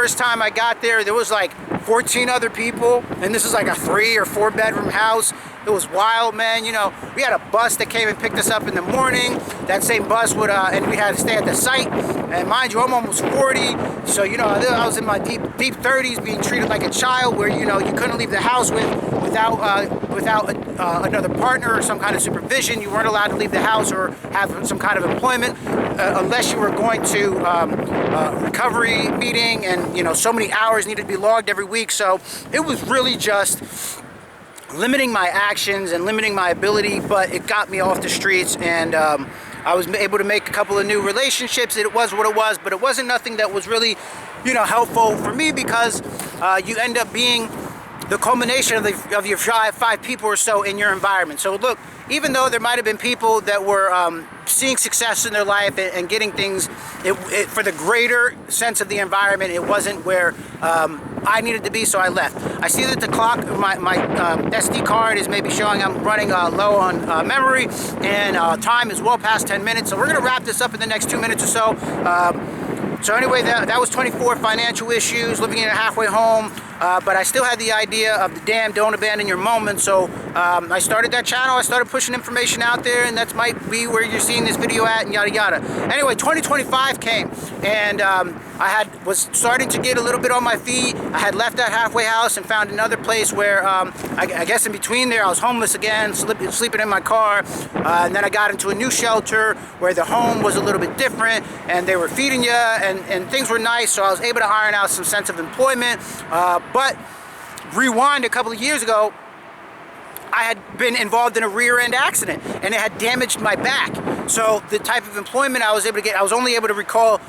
first time I got there, there was like 14 other people, and this is like a 3 or 4 bedroom house. It was wild, man. You know, we had a bus that came and picked us up in the morning. That same bus would, and we had to stay at the site. And mind you, I'm almost 40, so you know, I was in my deep 30s, being treated like a child, where you know you couldn't leave the house without another partner or some kind of supervision. You weren't allowed to leave the house or have some kind of employment unless you were going to recovery meeting, and you know, so many hours needed to be logged every week. So it was really just limiting my actions and limiting my ability, but it got me off the streets, and I was able to make a couple of new relationships. It was what it was, but it wasn't nothing that was really, you know, helpful for me, because you end up being the culmination of your 5 people or so in your environment. So look, even though there might have been people that were seeing success in their life and getting things, for the greater sense of the environment, it wasn't where I needed to be, so I left. I see that the clock, my SD card is maybe showing I'm running low on memory, and time is well past 10 minutes, so we're gonna wrap this up in the next 2 minutes or so. So anyway, that was 24 financial issues, living in a halfway home, but I still had the idea of the damn don't abandon your moment. So I started that channel, I started pushing information out there, and that might be where you're seeing this video at, and yada yada. Anyway, 2025 came, and I was starting to get a little bit on my feet. I had left that halfway house and found another place where I guess in between there I was homeless again, sleeping in my car, and then I got into a new shelter where the home was a little bit different, and they were feeding you, and things were nice, so I was able to iron out some sense of employment. But rewind a couple of years ago, I had been involved in a rear-end accident, and it had damaged my back. So the type of employment I was able to get, I was only able to recall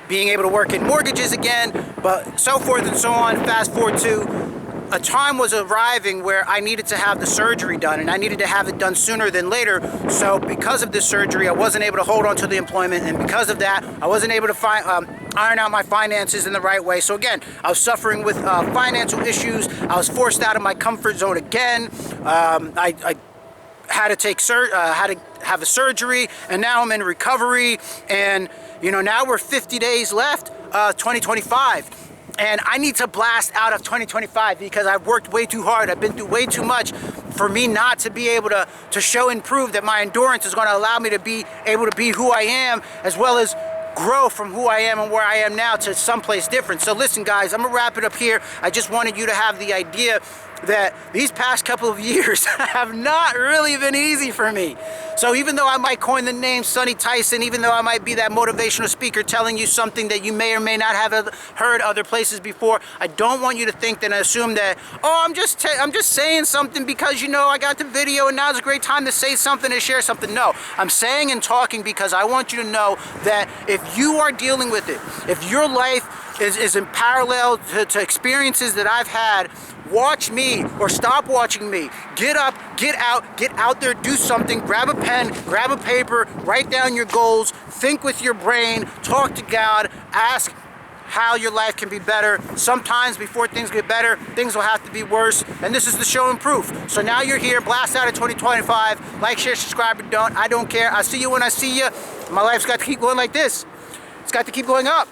being able to work in mortgages again, but so forth and so on. Fast forward to a time was arriving where I needed to have the surgery done, and I needed to have it done sooner than later. So because of this surgery, I wasn't able to hold on to the employment, and because of that, I wasn't able to iron out my finances in the right way. So again, I was suffering with financial issues. I was forced out of my comfort zone again. I had to have a surgery, and now I'm in recovery. And you know, now we're 50 days left, 2025. And I need to blast out of 2025 because I've worked way too hard. I've been through way too much for me not to be able to show and prove that my endurance is going to allow me to be able to be who I am, as well as grow from who I am and where I am now to someplace different. So listen guys, I'm gonna wrap it up here. I just wanted you to have the idea that these past couple of years have not really been easy for me. So even though I might coin the name Sonny Tyson, even though I might be that motivational speaker telling you something that you may or may not have heard other places before, I don't want you to think and assume that, oh, I'm just saying something because, you know, I got the video and now's a great time to say something and share something. No, I'm saying and talking because I want you to know that if you are dealing with it, if your life is in parallel to experiences that I've had, watch me or stop watching me. Get up, get out there, do something, grab a pen, grab a paper, write down your goals, think with your brain, talk to God, ask how your life can be better. Sometimes before things get better, things will have to be worse, and this is the show and proof. So now you're here, blast out of 2025, like, share, subscribe, or don't, I don't care. I'll see you when I see you. My life's got to keep going like this. It's got to keep going up.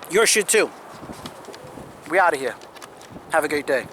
Yours should too. We out of here. Have a great day.